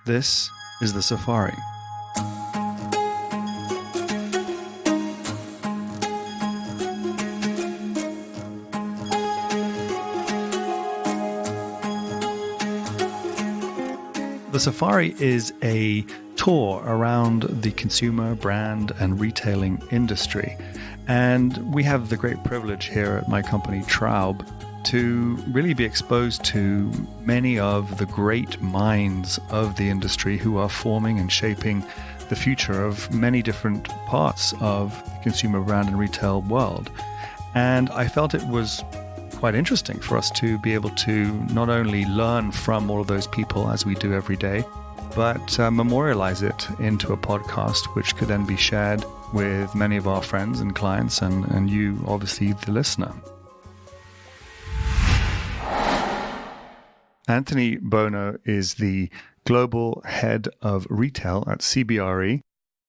This is the Safari. The Safari is a tour around the consumer, brand, and retailing industry. And we have the great privilege here at my company, Traub, to really be exposed to many of the great minds of the industry who are forming and shaping the future of many different parts of the consumer, brand, and retail world. And I felt it was quite interesting for us to be able to not only learn from all of those people as we do every day, but memorialize it into a podcast, which could then be shared with many of our friends and clients and you, obviously, the listener. Anthony Buono is the global head of retail at CBRE,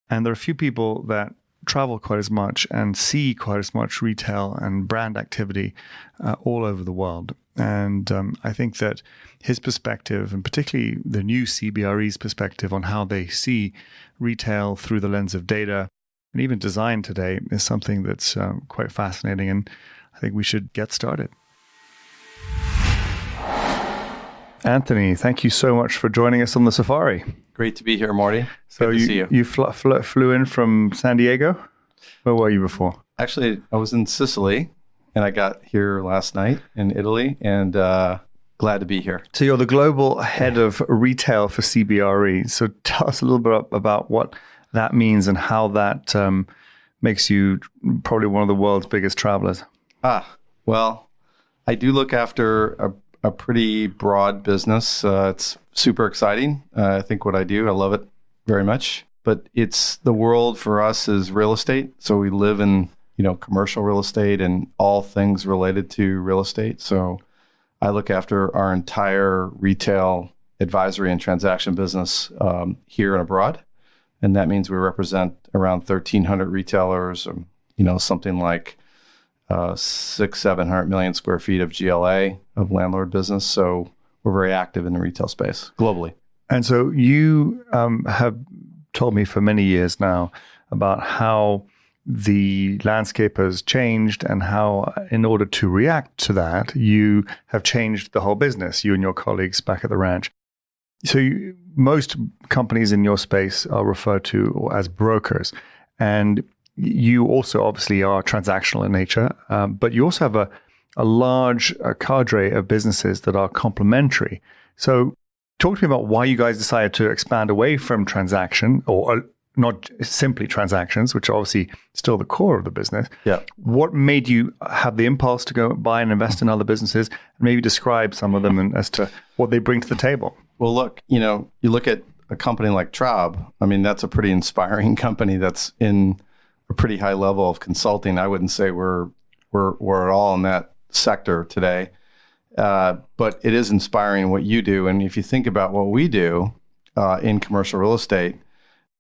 and there are a few people that travel quite as much and see quite as much retail and brand activity all over the world. And I think that his perspective, and particularly the new CBRE's perspective on how they see retail through the lens of data and even design today, is something that's quite fascinating. And I think we should get started. Anthony, thank you so much for joining us on the Safari. Great to be here, Marty. So Good to see you. You flew in from San Diego? Where were you before? Actually, I was in Sicily, and I got here last night in Italy, and glad to be here. So you're the global head of retail for CBRE. So tell us a little bit about what that means and how that makes you probably one of the world's biggest travelers. Well, I do look after a pretty broad business. It's super exciting. I think what I do, I love it very much. But it's the world for us is real estate. So we live in, commercial real estate and all things related to real estate. So I look after our entire retail advisory and transaction business here and abroad. And that means we represent around 1,300 retailers, something like 600-700 million square feet of GLA of landlord business. So we're very active in the retail space globally. And so you have told me for many years now about how the landscape has changed and how, in order to react to that, you have changed the whole business, you and your colleagues back at the ranch. So most companies in your space are referred to as brokers. And you also obviously are transactional in nature, but you also have a large cadre of businesses that are complementary. So talk to me about why you guys decided to expand away from transaction, or not simply transactions, which are obviously still the core of the business. Yeah. What made you have the impulse to go buy and invest in other businesses, and maybe describe some of them and as to what they bring to the table? Well, look, you look at a company like Traub. I mean, that's a pretty inspiring company that's in a pretty high level of consulting. I wouldn't say we're at all in that sector today. But it is inspiring what you do. And if you think about what we do in commercial real estate,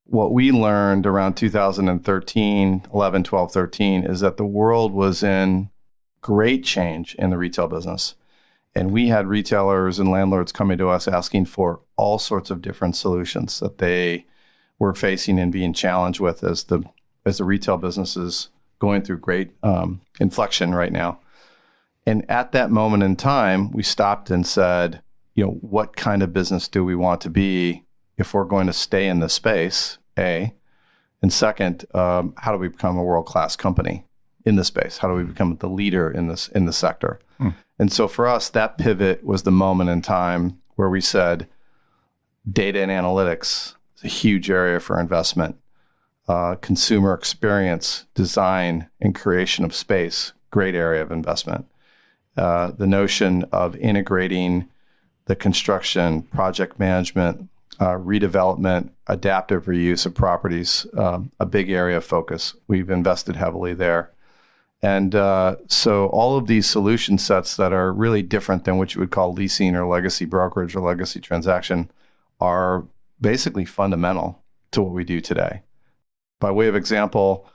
what we learned around 2013, 11, 12, 13, is that the world was in great change in the retail business. And we had retailers and landlords coming to us asking for all sorts of different solutions that they were facing and being challenged with as the retail business is going through great inflection right now. And at that moment in time, we stopped and said, what kind of business do we want to be if we're going to stay in this space, A? And second, how do we become a world-class company in this space? How do we become the leader in this sector? And so for us, that pivot was the moment in time where we said, data and analytics is a huge area for investment. Consumer experience, design, and creation of space, great area of investment. The notion of integrating the construction, project management, redevelopment, adaptive reuse of properties, a big area of focus. We've invested heavily there. And so all of these solution sets that are really different than what you would call leasing or legacy brokerage or legacy transaction are basically fundamental to what we do today. By way of example,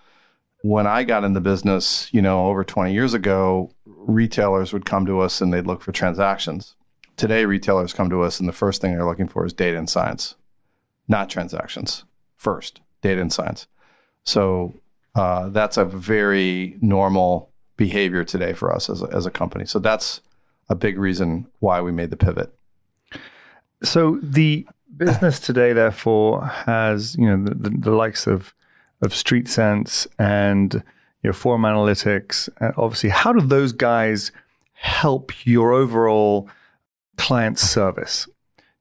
when I got in the business, over 20 years ago, retailers would come to us and they'd look for transactions. Today, retailers come to us and the first thing they're looking for is data and science. not transactions first, data and science. So that's a very normal behavior today for us as a company. So that's a big reason why we made the pivot. So the business today, therefore, has the likes of StreetSense and Form Analytics. Obviously, how do those guys help your overall client service?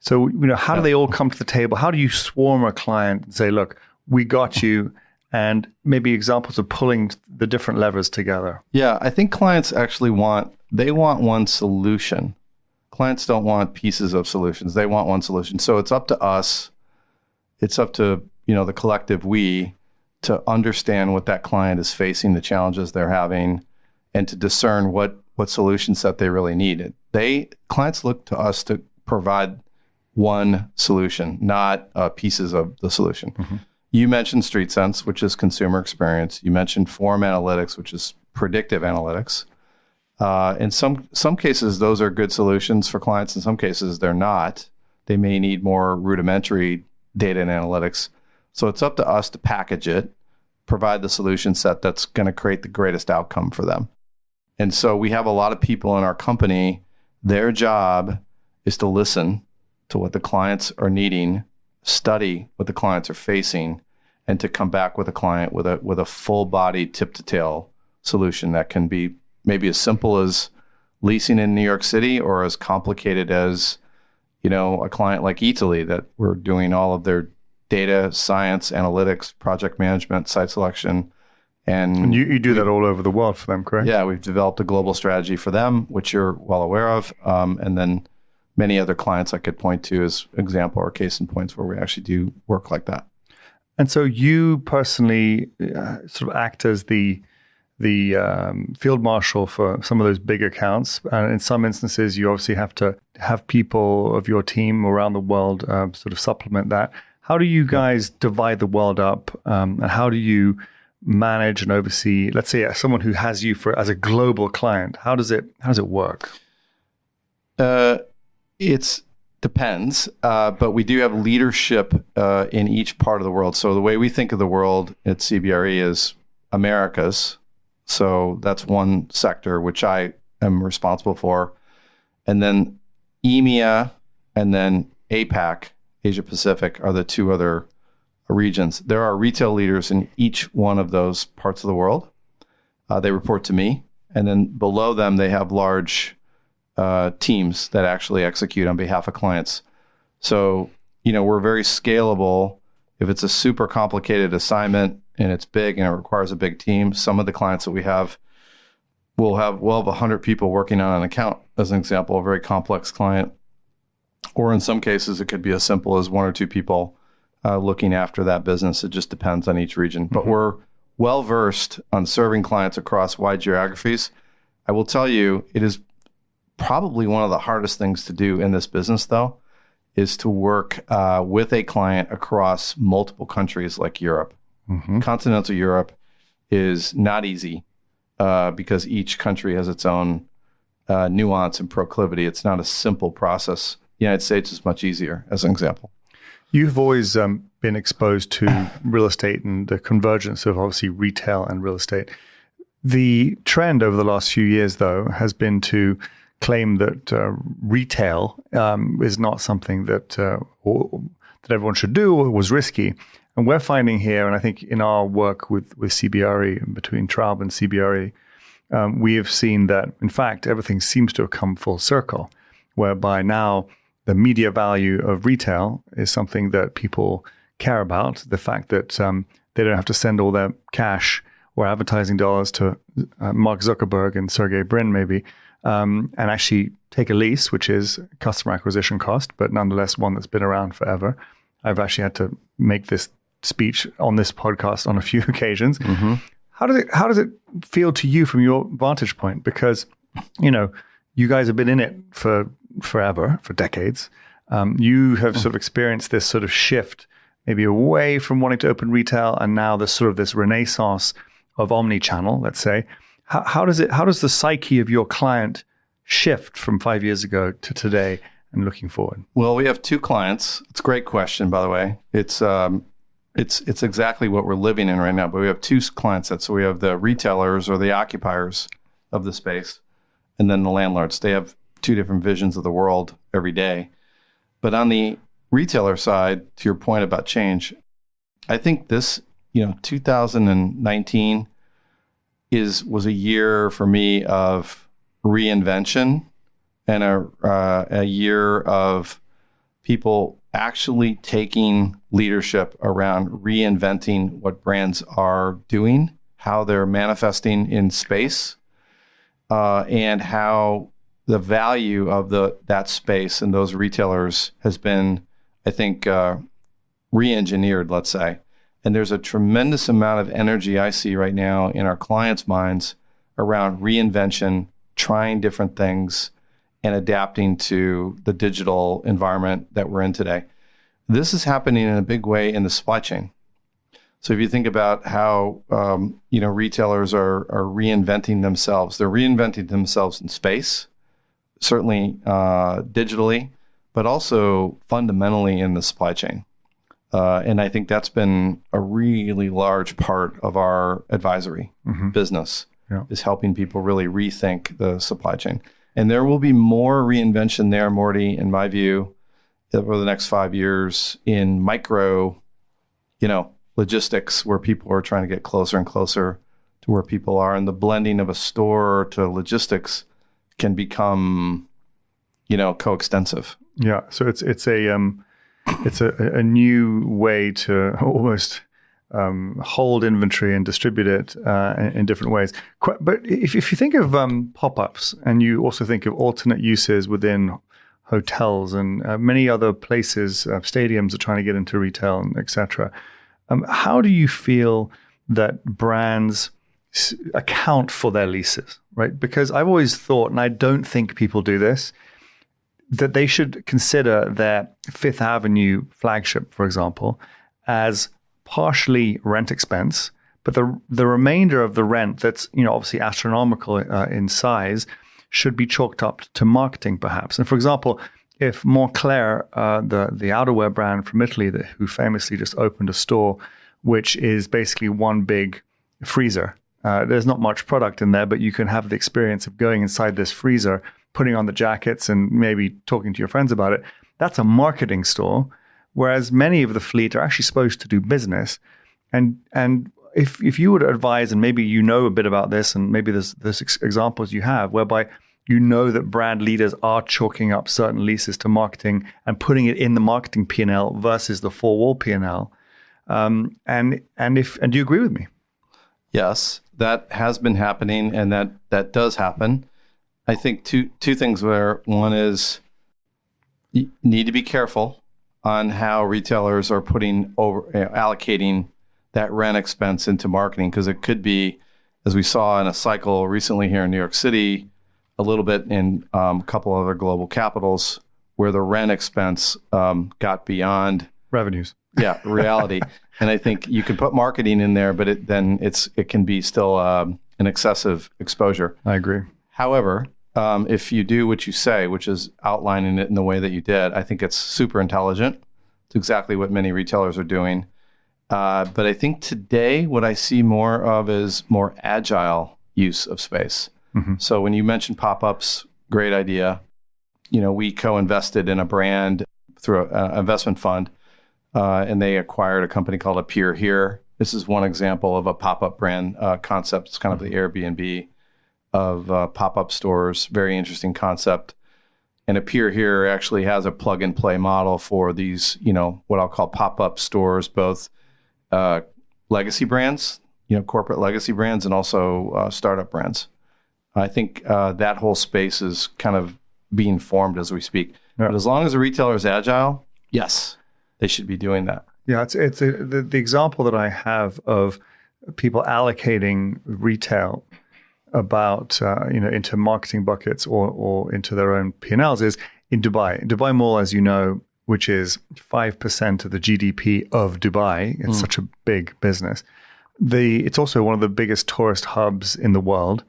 So how do they all come to the table? How do you swarm a client and say, "Look, we got you," and maybe examples of pulling the different levers together? Yeah, I think clients actually want one solution. Clients don't want pieces of solutions. They want one solution. So it's up to us. It's up to, the collective we to understand what that client is facing, the challenges they're having, and to discern what solution set they really need. Clients look to us to provide one solution, not pieces of the solution. Mm-hmm. You mentioned StreetSense, which is consumer experience. You mentioned Form Analytics, which is predictive analytics. In some cases, those are good solutions for clients. In some cases, they're not. They may need more rudimentary data and analytics. So it's up to us to package it, provide the solution set that's going to create the greatest outcome for them. And so we have a lot of people in our company. Their job is to listen to what the clients are needing, study what the clients are facing, and to come back with a client with a full body tip to tail solution that can be maybe as simple as leasing in New York City, or as complicated as, a client like Italy that we're doing all of their data, science, analytics, project management, site selection. And you do that all over the world for them, correct? Yeah, we've developed a global strategy for them, which you're well aware of. And then many other clients I could point to as example or case in points where we actually do work like that. And so you personally sort of act as the field marshal for some of those big accounts. And in some instances, you obviously have to have people of your team around the world sort of supplement that. How do you guys divide the world up? And how do you manage and oversee, let's say, someone who has you as a global client? How does it work? It depends, but we do have leadership in each part of the world. So the way we think of the world at CBRE is Americas. So that's one sector which I am responsible for. And then EMEA and then APAC, Asia Pacific, are the two other regions. There are retail leaders in each one of those parts of the world. They report to me. And then below them, they have large teams that actually execute on behalf of clients. So, we're very scalable. If it's a super complicated assignment and it's big and it requires a big team, some of the clients that we have, we'll have 100 people working on an account, as an example, a very complex client. Or in some cases, it could be as simple as one or two people looking after that business. It just depends on each region. But we're well-versed on serving clients across wide geographies. I will tell you, it is probably one of the hardest things to do in this business, though, is to work with a client across multiple countries like Europe. Mm-hmm. Continental Europe is not easy because each country has its own nuance and proclivity. It's not a simple process. The United States is much easier, as an example. You've always been exposed to real estate and the convergence of obviously retail and real estate. The trend over the last few years, though, has been to claim that retail is not something that everyone should do or was risky. And we're finding here, and I think in our work with CBRE, between Traub and CBRE, we have seen that, in fact, everything seems to have come full circle, whereby now the media value of retail is something that people care about. The fact that they don't have to send all their cash or advertising dollars to Mark Zuckerberg and Sergey Brin, maybe, and actually take a lease, which is customer acquisition cost, but nonetheless one that's been around forever. I've actually had to make this speech on this podcast on a few occasions. Mm-hmm. How does it feel to you from your vantage point? Because, you guys have been in it for forever, for decades. You have sort of experienced this sort of shift, maybe away from wanting to open retail, and now this renaissance of omni-channel, let's say. How does the psyche of your client shift from 5 years ago to today? and looking forward? Well, we have two clients. It's a great question, by the way. It's exactly what we're living in right now. But we have two client sets. So we have the retailers or the occupiers of the space, and then the landlords. They have two different visions of the world every day. But on the retailer side, to your point about change, I think this, 2019 was a year for me of reinvention and a year of people actually taking leadership around reinventing what brands are doing, how they're manifesting in space, and how the value of that space and those retailers has been, I think, re-engineered, let's say. And there's a tremendous amount of energy I see right now in our clients' minds around reinvention, trying different things, and adapting to the digital environment that we're in today. This is happening in a big way in the supply chain. So if you think about how retailers are reinventing themselves, they're reinventing themselves in space, certainly digitally, but also fundamentally in the supply chain. And I think that's been a really large part of our advisory business, is helping people really rethink the supply chain. And there will be more reinvention there, Morty, in my view, over the next 5 years in micro, logistics, where people are trying to get closer and closer to where people are. And the blending of a store to logistics can become, coextensive. Yeah. So it's a new way to almost hold inventory and distribute it in different ways. But if you think of pop-ups, and you also think of alternate uses within hotels and many other places, stadiums are trying to get into retail, and et cetera. How do you feel that brands account for their leases, right? Because I've always thought, and I don't think people do this, that they should consider their Fifth Avenue flagship, for example, as partially rent expense, but the remainder of the rent that's obviously astronomical in size should be chalked up to marketing, perhaps. And for example, if Moncler, the outerwear brand from Italy, who famously just opened a store, which is basically one big freezer. There's not much product in there, but you can have the experience of going inside this freezer, putting on the jackets and maybe talking to your friends about it. That's a marketing store, whereas many of the fleet are actually supposed to do business. And if you were to advise, and maybe you know a bit about this, and maybe there's examples you have whereby that brand leaders are chalking up certain leases to marketing and putting it in the marketing P&L versus the four-wall P&L. And do you agree with me? Yes, that has been happening, and that does happen. I think two things there. One is you need to be careful on how retailers are allocating that rent expense into marketing, because it could be, as we saw in a cycle recently here in New York City, a little bit in a couple other global capitals, where the rent expense got beyond revenues. Yeah, reality. And I think you can put marketing in there, but it can be still an excessive exposure. I agree. However, if you do what you say, which is outlining it in the way that you did, I think it's super intelligent. It's exactly what many retailers are doing. But I think today what I see more of is more agile use of space. Mm-hmm. So when you mentioned pop-ups, great idea. We co-invested in a brand through an investment fund, and they acquired a company called Appear Here. This is one example of a pop-up brand concept. It's kind of the Airbnb of pop-up stores. Very interesting concept. And Appear Here actually has a plug-and-play model for these, what I'll call pop-up stores, both legacy brands, corporate legacy brands, and also startup brands. I think that whole space is kind of being formed as we speak. Yeah. But as long as the retailer is agile, yes, they should be doing that. Yeah, the example that I have of people allocating retail about into marketing buckets or into their own P&Ls is in Dubai. Dubai Mall, as you know, which is 5% of the GDP of Dubai. It's such a big business. It's also one of the biggest tourist hubs in the world.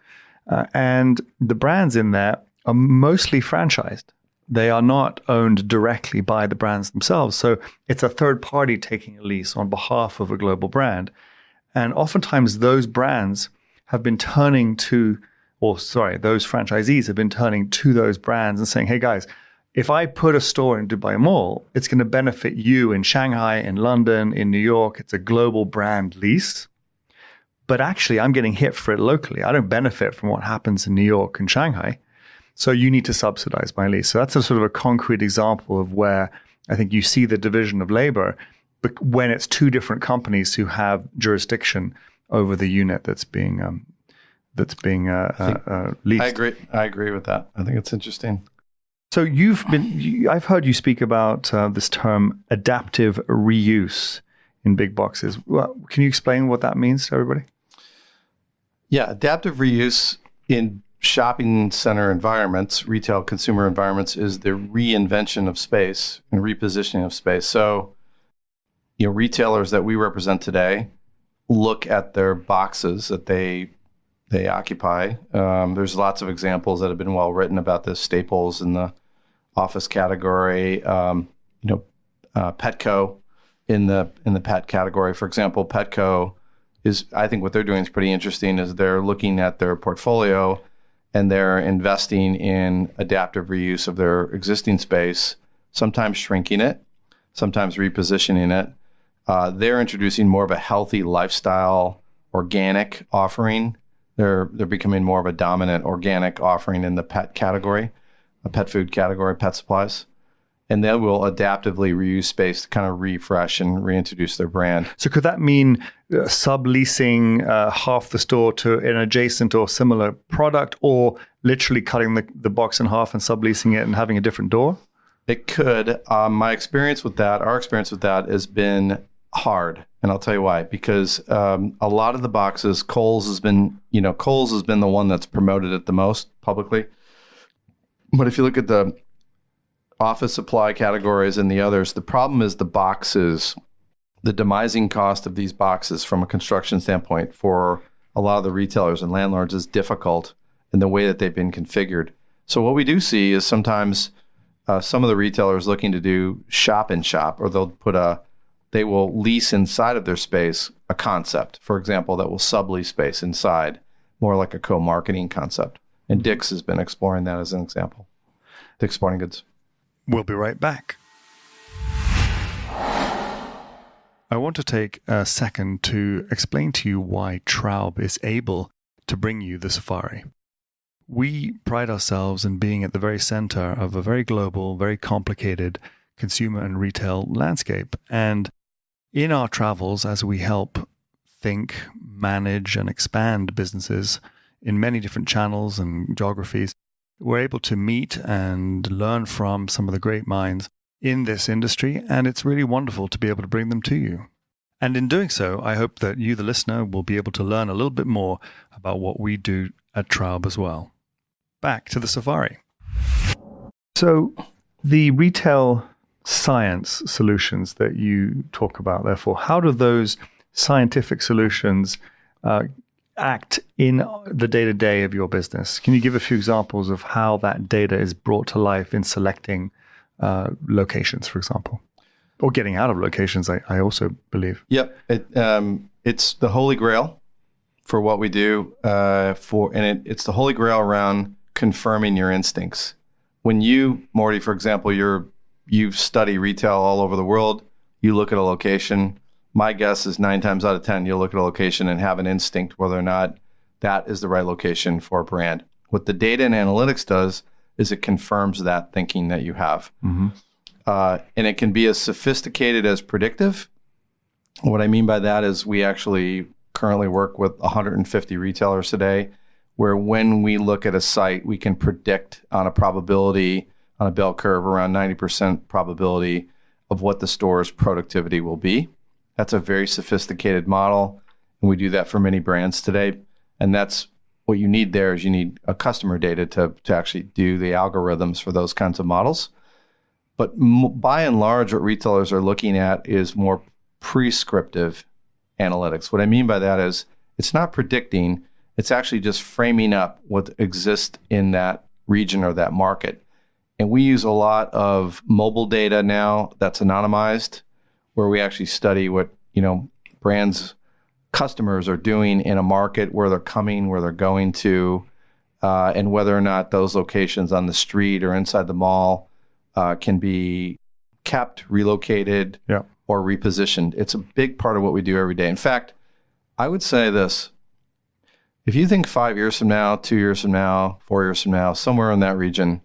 And the brands in there are mostly franchised. They are not owned directly by the brands themselves. So it's a third party taking a lease on behalf of a global brand. And oftentimes those brands have been turning to, those franchisees have been turning to those brands and saying, hey guys, if I put a store in Dubai Mall, it's going to benefit you in Shanghai, in London, in New York. It's a global brand lease. But actually, I'm getting hit for it locally. I don't benefit from what happens in New York and Shanghai. So you need to subsidize my lease. So that's a sort of a concrete example of where I think you see the division of labor, but when it's two different companies who have jurisdiction over the unit that's being leased. I agree with that. I think it's interesting. So I've heard you speak about this term adaptive reuse in big boxes. Well, can you explain what that means to everybody? Yeah, adaptive reuse in shopping center environments, retail consumer environments, is the reinvention of space and repositioning of space. So, retailers that we represent today look at their boxes that they occupy. There's lots of examples that have been well written about this. Staples in the office category, Petco in the pet category. For example, Petco I think what they're doing is pretty interesting. Is they're looking at their portfolio and they're investing in adaptive reuse of their existing space, sometimes shrinking it, sometimes repositioning it. They're introducing more of a healthy lifestyle, organic offering. They're becoming more of a dominant organic offering in the pet category, a pet food category, pet supplies. And they will adaptively reuse space to kind of refresh and reintroduce their brand. So could that mean subleasing half the store to an adjacent or similar product, or literally cutting the box in half and subleasing it and having a different door? It could. Our experience with that has been hard. And I'll tell you why. Because a lot of the boxes, Kohl's has been the one that's promoted it the most publicly. But if you look at the office supply categories and the others, the problem is the boxes, the demising cost of these boxes from a construction standpoint for a lot of the retailers and landlords is difficult in the way that they've been configured. So what we do see is sometimes some of the retailers looking to do shop in shop, or they will lease inside of their space a concept, for example, that will sublease space inside, more like a co-marketing concept. And Dick's has been exploring that as an example. Dick's Sporting Goods. We'll be right back. I want to take a second to explain to you why Traub is able to bring you the safari. We pride ourselves in being at the very center of a very global, very complicated consumer and retail landscape. And in our travels, as we help think, manage, and expand businesses in many different channels and geographies, we're able to meet and learn from some of the great minds in this industry, and it's really wonderful to be able to bring them to you. And in doing so, I hope that you, the listener, will be able to learn a little bit more about what we do at Traub as well. Back to the safari. So the retail science solutions that you talk about, therefore, how do those scientific solutions act in the day-to-day of your business? Can you give a few examples of how that data is brought to life in selecting locations, for example, or getting out of locations? I also believe. Yep, it's the holy grail for what we do. It's the holy grail around confirming your instincts. When you, Morty, for example, you study retail all over the world. You look at a location. My guess is 9 times out of 10, you'll look at a location and have an instinct whether or not that is the right location for a brand. What the data and analytics does is it confirms that thinking that you have. Mm-hmm. And it can be as sophisticated as predictive. What I mean by that is we actually currently work with 150 retailers today, where when we look at a site, we can predict on a probability, on a bell curve, around 90% probability of what the store's productivity will be. That's a very sophisticated model, and we do that for many brands today. And that's what you need there is you need a customer data to actually do the algorithms for those kinds of models. But by and large, what retailers are looking at is more prescriptive analytics. What I mean by that is it's not predicting, it's actually just framing up what exists in that region or that market. And we use a lot of mobile data now that's anonymized, where we actually study what, brands, customers are doing in a market, where they're coming, where they're going to, and whether or not those locations on the street or inside the mall can be kept, relocated, or repositioned. It's a big part of what we do every day. In fact, I would say this. If you think 5 years from now, 2 years from now, 4 years from now, somewhere in that region,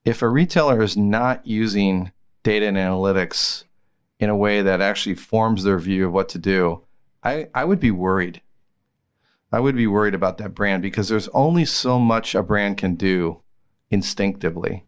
if a retailer is not using data and analytics in a way that actually forms their view of what to do, I would be worried. I would be worried about that brand, because there's only so much a brand can do instinctively.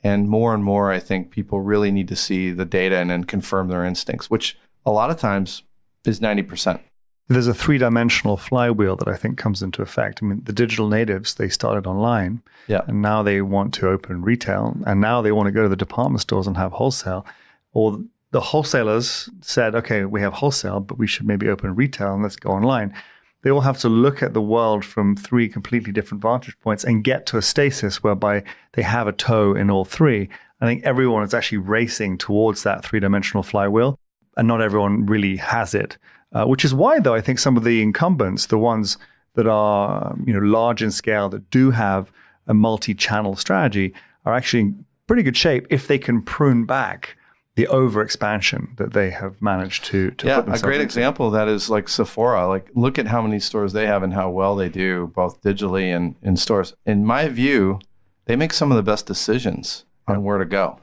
And more, I think people really need to see the data and then confirm their instincts, which a lot of times is 90%. There's a three-dimensional flywheel that I think comes into effect. I mean, the digital natives, they started online, and now they want to open retail, and now they want to go to the department stores and have wholesale. Or the wholesalers said, okay, we have wholesale, but we should maybe open retail and let's go online. They all have to look at the world from three completely different vantage points and get to a stasis whereby they have a toe in all three. I think everyone is actually racing towards that three-dimensional flywheel, and not everyone really has it. Which is why, though, I think some of the incumbents, the ones that are large in scale, that do have a multi-channel strategy, are actually in pretty good shape if they can prune back the overexpansion that they have managed to put themselves a great into. example of that is like Sephora. Like, look at how many stores they have and how well they do, both digitally and in stores. In my view, they make some of the best decisions on where to go.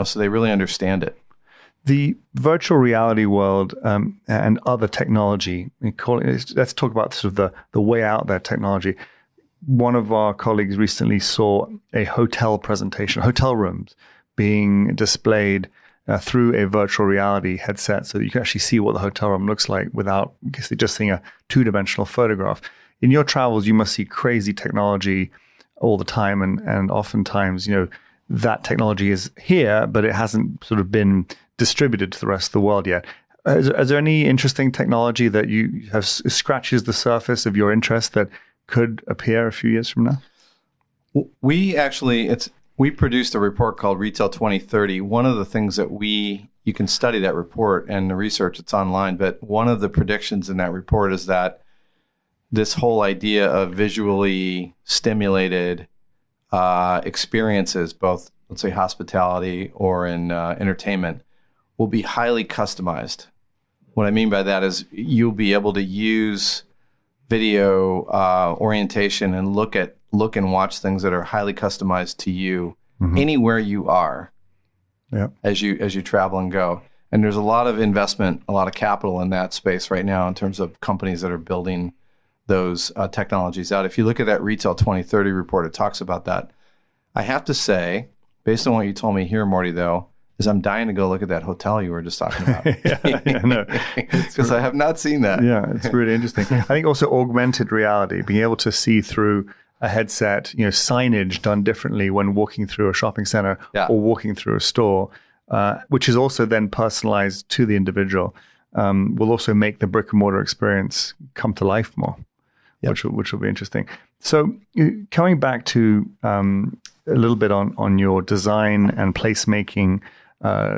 So they really understand it. The virtual reality world and other technology, let's talk about sort of the way out there technology. One of our colleagues recently saw a hotel presentation, hotel rooms being displayed through a virtual reality headset, so that you can actually see what the hotel room looks like without just seeing a two-dimensional photograph. In your travels, you must see crazy technology all the time, and oftentimes, that technology is here, but it hasn't sort of been distributed to the rest of the world yet. Is there any interesting technology that you have scratches the surface of your interest that could appear a few years from now? We produced a report called Retail 2030. One of the things that you can study that report and the research, it's online, but one of the predictions in that report is that this whole idea of visually stimulated experiences, both, let's say, hospitality or in entertainment, will be highly customized. What I mean by that is you'll be able to use video orientation and look and watch things that are highly customized to you anywhere you are as you travel and go. And there's a lot of investment, a lot of capital in that space right now in terms of companies that are building those technologies out. If you look at that Retail 2030 report, it talks about that. I have to say, based on what you told me here, Morty, though, is I'm dying to go look at that hotel you were just talking about. Because I have not seen that. Yeah, it's really interesting. I think also augmented reality, being able to see through a headset, signage done differently when walking through a shopping center or walking through a store, which is also then personalized to the individual, will also make the brick and mortar experience come to life more, which will be interesting. So coming back to a little bit on your design and placemaking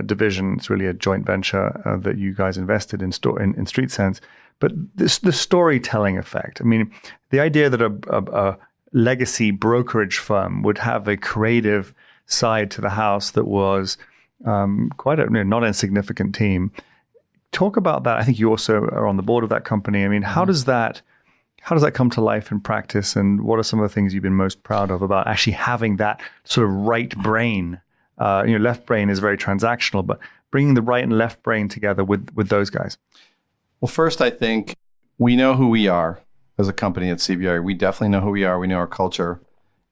division, it's really a joint venture that you guys invested in StreetSense. But the storytelling effect. I mean, the idea that a legacy brokerage firm would have a creative side to the house that was quite a not insignificant team. Talk about that. I think you also are on the board of that company. I mean, how does that come to life in practice, and what are some of the things you've been most proud of about actually having that sort of right brain? Left brain is very transactional, but bringing the right and left brain together with those guys. Well, first, I think we know who we are as a company at CBRE. We definitely know who we are. We know our culture,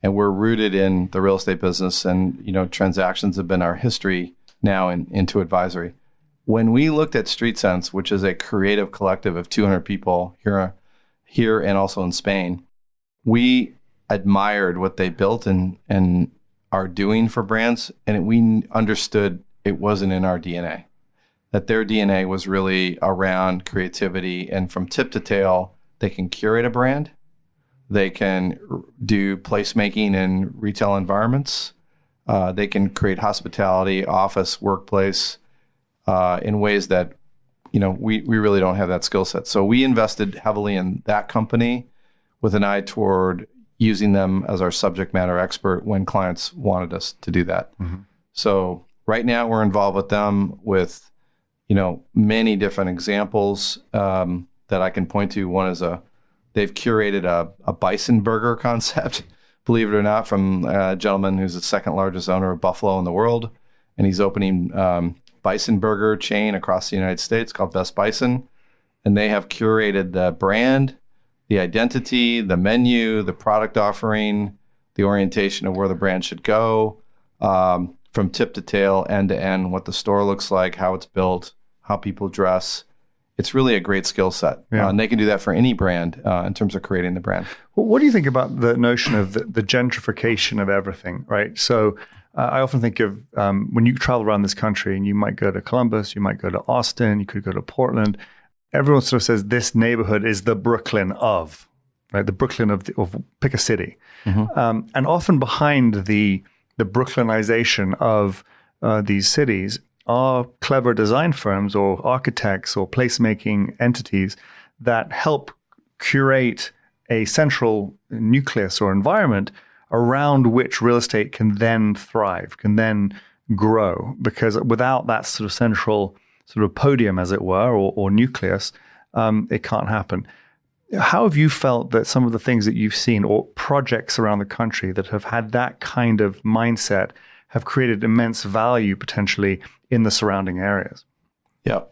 and we're rooted in the real estate business, and transactions have been our history now into advisory. When we looked at StreetSense, which is a creative collective of 200 people here and also in Spain, we admired what they built and are doing for brands, and we understood it wasn't in our DNA, that their DNA was really around creativity, and from tip to tail, they can curate a brand, they can do placemaking in retail environments, They can create hospitality, office, workplace in ways that, we really don't have that skill set. So we invested heavily in that company with an eye toward using them as our subject matter expert when clients wanted us to do that. So right now we're involved with them with, many different examples that I can point to. One is they've curated a bison burger concept, believe it or not, from a gentleman who's the second largest owner of buffalo in the world. And he's opening bison burger chain across the United States called Best Bison. And they have curated the brand, the identity, the menu, the product offering, the orientation of where the brand should go, from tip to tail, end to end, what the store looks like, how it's built, how people dress. It's really a great skill set. Yeah. And they can do that for any brand in terms of creating the brand. Well, what do you think about the notion of the gentrification of everything, right? So I often think of when you travel around this country and you might go to Columbus, you might go to Austin, you could go to Portland. Everyone sort of says this neighborhood is the Brooklyn of, right? The Brooklyn of pick a city. And often behind the Brooklynization of these cities are clever design firms or architects or placemaking entities that help curate a central nucleus or environment around which real estate can then thrive, can then grow. Because without that sort of central sort of podium, as it were, or nucleus, it can't happen. How have you felt that some of the things that you've seen or projects around the country that have had that kind of mindset have created immense value potentially in the surrounding areas? Yeah.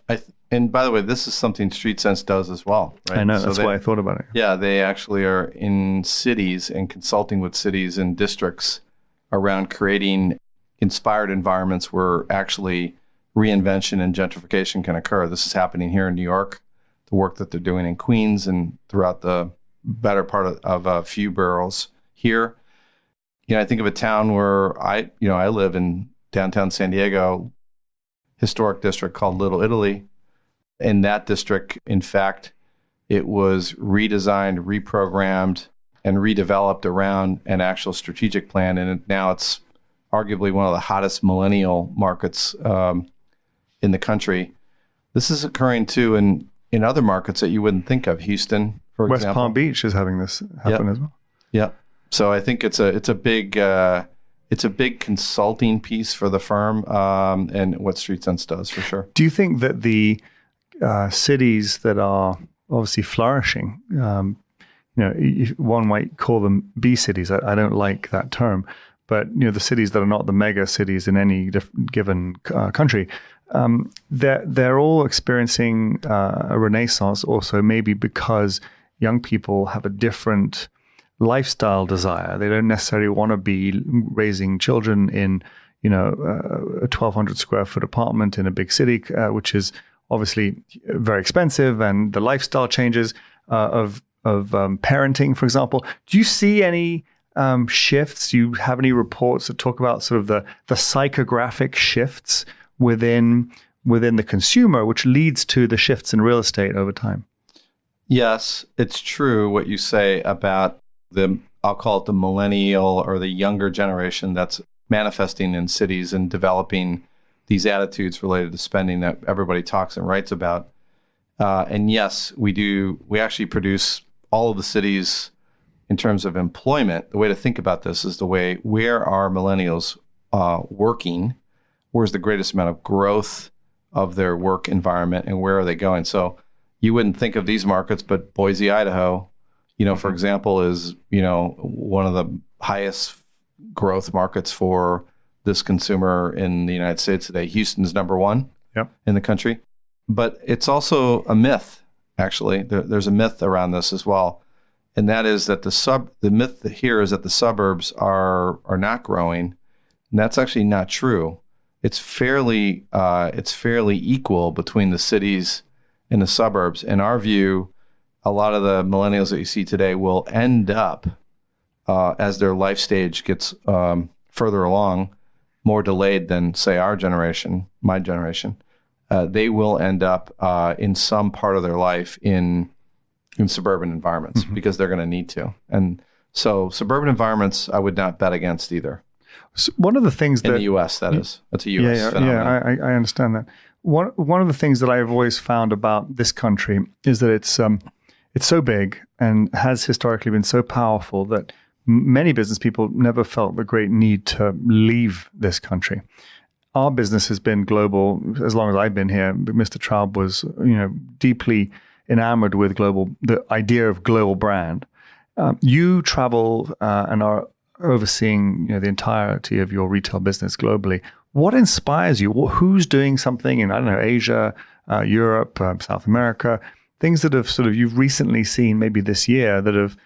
And by the way, this is something StreetSense does as well, right? I know. That's why I thought about it. Yeah. They actually are in cities and consulting with cities and districts around creating inspired environments where actually reinvention and gentrification can occur. This is happening here in New York, the work that they're doing in Queens and throughout the better part of a few boroughs here. I think of a town where I live in downtown San Diego, historic district called Little Italy. In that district, in fact, it was redesigned, reprogrammed, and redeveloped around an actual strategic plan. And now it's arguably one of the hottest millennial markets in the country. This is occurring too in other markets that you wouldn't think of. Houston, for West example. Palm Beach is having this happen as well. Yeah. So I think it's a big consulting piece for the firm and what StreetSense does for sure. Do you think that the cities that are obviously flourishing, one might call them B cities. I don't like that term, but the cities that are not the mega cities in any given country, they're all experiencing a renaissance. Also, maybe because young people have a different lifestyle desire. They don't necessarily want to be raising children in, a 1,200 square foot apartment in a big city, which is obviously very expensive, and the lifestyle changes of parenting, for example. Do you see any shifts? Do you have any reports that talk about sort of the psychographic shifts within the consumer, which leads to the shifts in real estate over time? Yes, it's true what you say about I'll call it the millennial or the younger generation that's manifesting in cities and developing these attitudes related to spending that everybody talks and writes about. And yes, we do. We actually produce all of the cities in terms of employment. The way to think about this is where are millennials working? Where's the greatest amount of growth of their work environment, and where are they going? So you wouldn't think of these markets, but Boise, Idaho, for example, is, one of the highest growth markets for this consumer in the United States today. Houston's number one in the country. But it's also a myth, actually. There's a myth around this as well. And that is that the myth here is that the suburbs are not growing. And that's actually not true. It's fairly equal between the cities and the suburbs. In our view, a lot of the millennials that you see today will end up, as their life stage gets further along, more delayed than, say, our generation, my generation. They will end up in some part of their life in suburban environments because they're going to need to. And so suburban environments, I would not bet against either. So one of the things in the U.S., that is. That's a U.S. phenomenon. I understand that. One of the things that I've always found about this country is that it's so big and has historically been so powerful that many business people never felt the great need to leave this country. Our business has been global as long as I've been here. Mr. Traub was, deeply enamored with the idea of global brand. You travel and are overseeing the entirety of your retail business globally. What inspires you? Who's doing something in, I don't know, Asia, Europe, South America, things that have you've recently seen maybe this year that have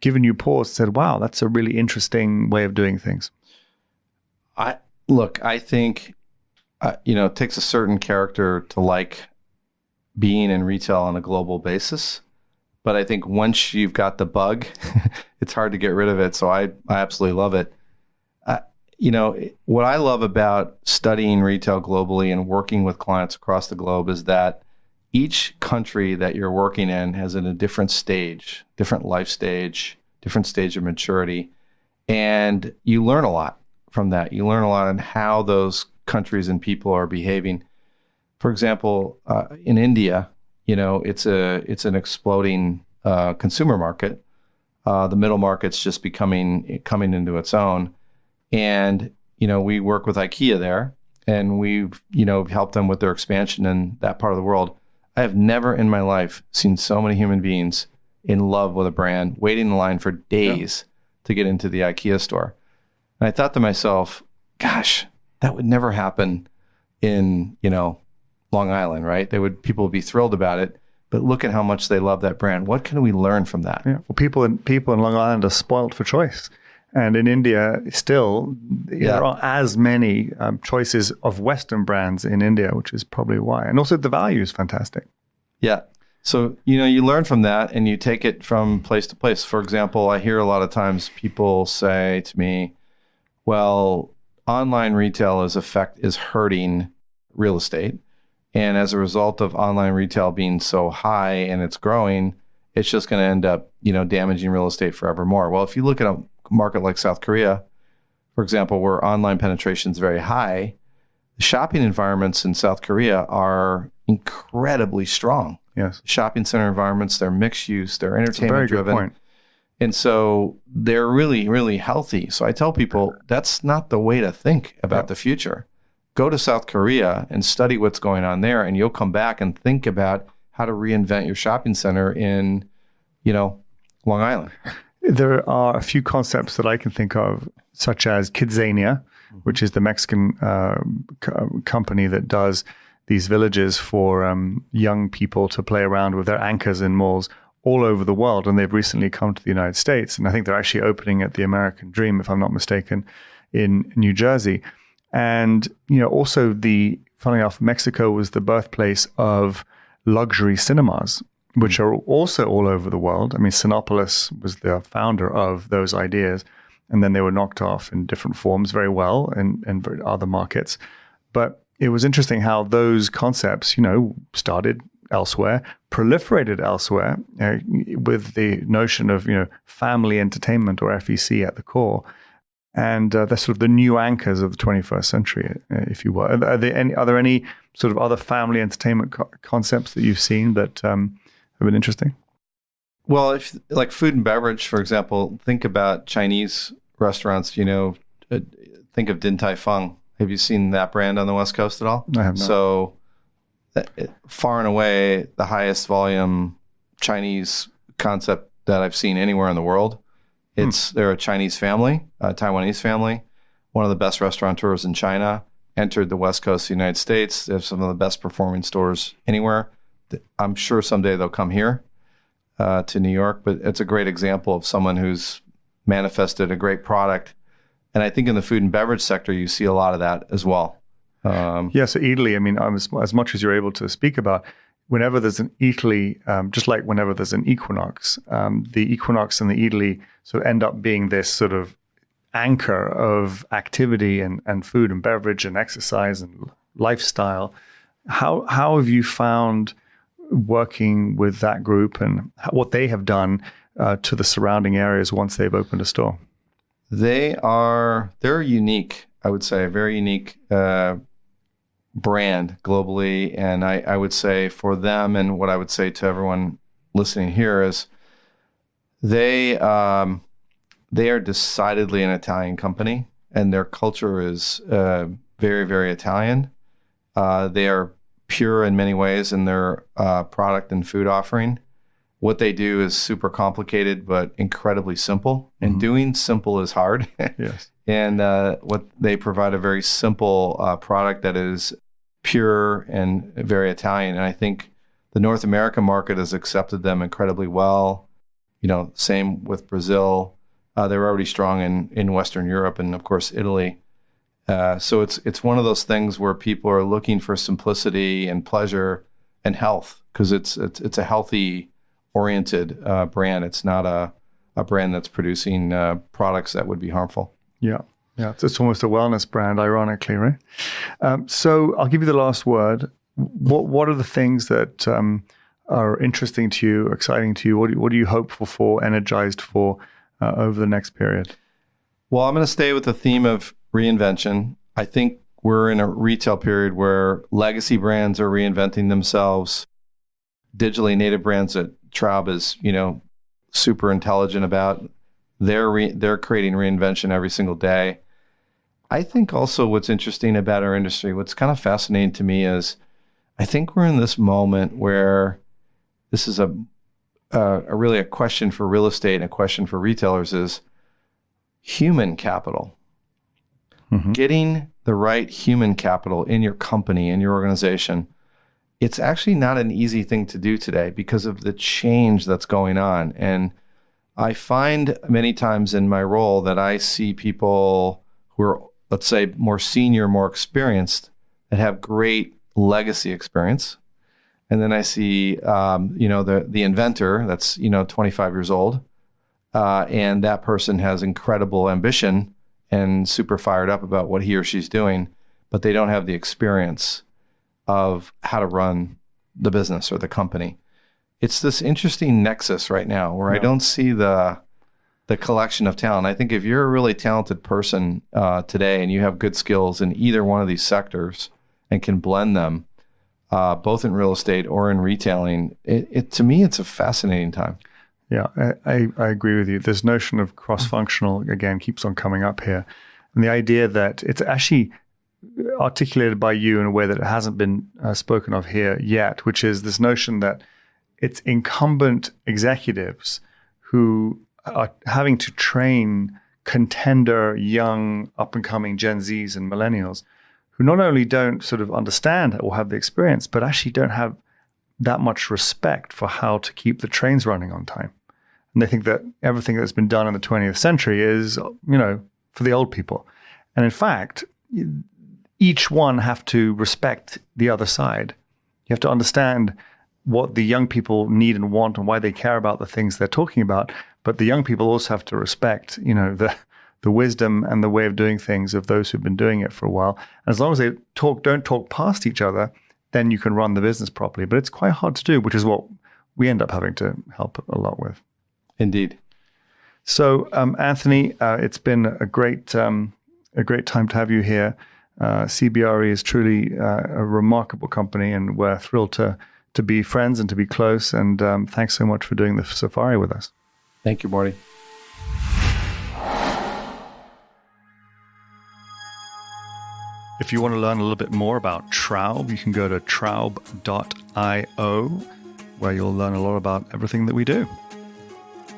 given you pause and said, wow, that's a really interesting way of doing things? I think, it takes a certain character to like being in retail on a global basis. But I think once you've got the bug, it's hard to get rid of it. So I absolutely love it. What I love about studying retail globally and working with clients across the globe is that each country that you're working in has in a different stage, different life stage, different stage of maturity. And you learn a lot from that. You learn a lot on how those countries and people are behaving. For example, in India, it's an exploding consumer market. The middle market's just coming into its own. And, we work with IKEA there, and we've, helped them with their expansion in that part of the world. I have never in my life seen so many human beings in love with a brand, waiting in line for days to get into the IKEA store. And I thought to myself, gosh, that would never happen in, Long Island, right? People would be thrilled about it, but look at how much they love that brand. What can we learn from that? Yeah. Well, people in Long Island are spoiled for choice. And in India, still, there aren't as many choices of Western brands in India, which is probably why. And also the value is fantastic. Yeah. So, you learn from that and you take it from place to place. For example, I hear a lot of times people say to me, well, online retail is hurting real estate. And as a result of online retail being so high and it's growing, it's just going to end up, damaging real estate forevermore. Well, if you look at a market like South Korea, for example, where online penetration is very high, the shopping environments in South Korea are incredibly strong. Yes. Shopping center environments, they're mixed use, they're entertainment driven. Very good point. And so they're really, really healthy. So I tell people that's not the way to think about the future. Go to South Korea and study what's going on there, and you'll come back and think about how to reinvent your shopping center in, Long Island. There are a few concepts that I can think of, such as Kidzania, which is the Mexican company that does these villages for young people to play around with their anchors in malls all over the world. And they've recently come to the United States. And I think they're actually opening at the American Dream, if I'm not mistaken, in New Jersey. And, also funnily enough, Mexico was the birthplace of luxury cinemas, which are also all over the world. I mean, Cinépolis was the founder of those ideas, and then they were knocked off in different forms very well in other markets. But it was interesting how those concepts, started elsewhere, proliferated elsewhere, with the notion of, family entertainment or FEC at the core. And they're sort of the new anchors of the 21st century, if you will. Are there any sort of other family entertainment concepts that you've seen that have been interesting? Well, if like food and beverage, for example, think about Chinese restaurants, think of Tai Fung. Have you seen that brand on the West Coast at all? I have not. So far and away, the highest volume Chinese concept that I've seen anywhere in the world. They're a Chinese family, a Taiwanese family, one of the best restaurateurs in China, entered the West Coast of the United States. They have some of the best performing stores anywhere. I'm sure someday they'll come here to New York, but it's a great example of someone who's manifested a great product. And I think in the food and beverage sector, you see a lot of that as well. So Italy, I mean, as much as you're able to speak about, whenever there's an Italy, just like whenever there's an equinox, the equinox and the Italy sort of end up being this sort of anchor of activity and food and beverage and exercise and lifestyle. How have you found working with that group and what they have done to the surrounding areas once they've opened a store? They're unique, I would say, a very unique brand globally. And I would say for them, and what I would say to everyone listening here is they are decidedly an Italian company, and their culture is very, very Italian. They are pure in many ways in their product and food offering. What they do is super complicated, but incredibly simple. And doing simple is hard. Yes. And what they provide a very simple product that is pure and very Italian. And I think the North American market has accepted them incredibly well. Same with Brazil. They're already strong in Western Europe and, of course, Italy. So it's one of those things where people are looking for simplicity and pleasure and health, because it's a healthy oriented brand. It's not a brand that's producing products that would be harmful. Yeah. It's almost a wellness brand, ironically, right? So I'll give you the last word. What are the things that are interesting to you, exciting to you? What are you hopeful for, energized for over the next period? Well, I'm going to stay with the theme of reinvention. I think we're in a retail period where legacy brands are reinventing themselves. Digitally native brands that Traub is, super intelligent about, they're creating reinvention every single day. I think also what's interesting about our industry, what's kind of fascinating to me is I think we're in this moment where this is a really a question for real estate and a question for retailers is human capital. Getting the right human capital in your company, in your organization, it's actually not an easy thing to do today because of the change that's going on. And I find many times in my role that I see people who are, let's say, more senior, more experienced, that have great legacy experience. And then I see, the inventor that's, 25 years old, and that person has incredible ambition and super fired up about what he or she's doing, but they don't have the experience of how to run the business or the company. It's this interesting nexus right now where I don't see the collection of talent. I think if you're a really talented person today and you have good skills in either one of these sectors and can blend them, both in real estate or in retailing, to me, it's a fascinating time. Yeah, I agree with you. This notion of cross-functional, again, keeps on coming up here. And the idea that it's actually articulated by you in a way that it hasn't been spoken of here yet, which is this notion that it's incumbent executives who are having to train contender, young, up-and-coming Gen Zs and millennials who not only don't sort of understand or have the experience, but actually don't have that much respect for how to keep the trains running on time. And they think that everything that's been done in the 20th century is, for the old people. And in fact, each one have to respect the other side. You have to understand what the young people need and want and why they care about the things they're talking about. But the young people also have to respect, the wisdom and the way of doing things of those who've been doing it for a while. And as long as they don't talk past each other, then you can run the business properly. But it's quite hard to do, which is what we end up having to help a lot with. Indeed. So, Anthony, it's been a great time to have you here. CBRE is truly a remarkable company, and we're thrilled to be friends and to be close. And thanks so much for doing the safari with us. Thank you, Marty. If you want to learn a little bit more about Traub, you can go to traub.io, where you'll learn a lot about everything that we do.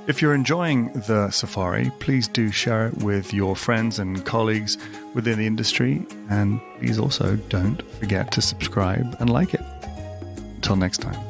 If you're enjoying the safari, please do share it with your friends and colleagues within the industry. And please also don't forget to subscribe and like it. Until next time.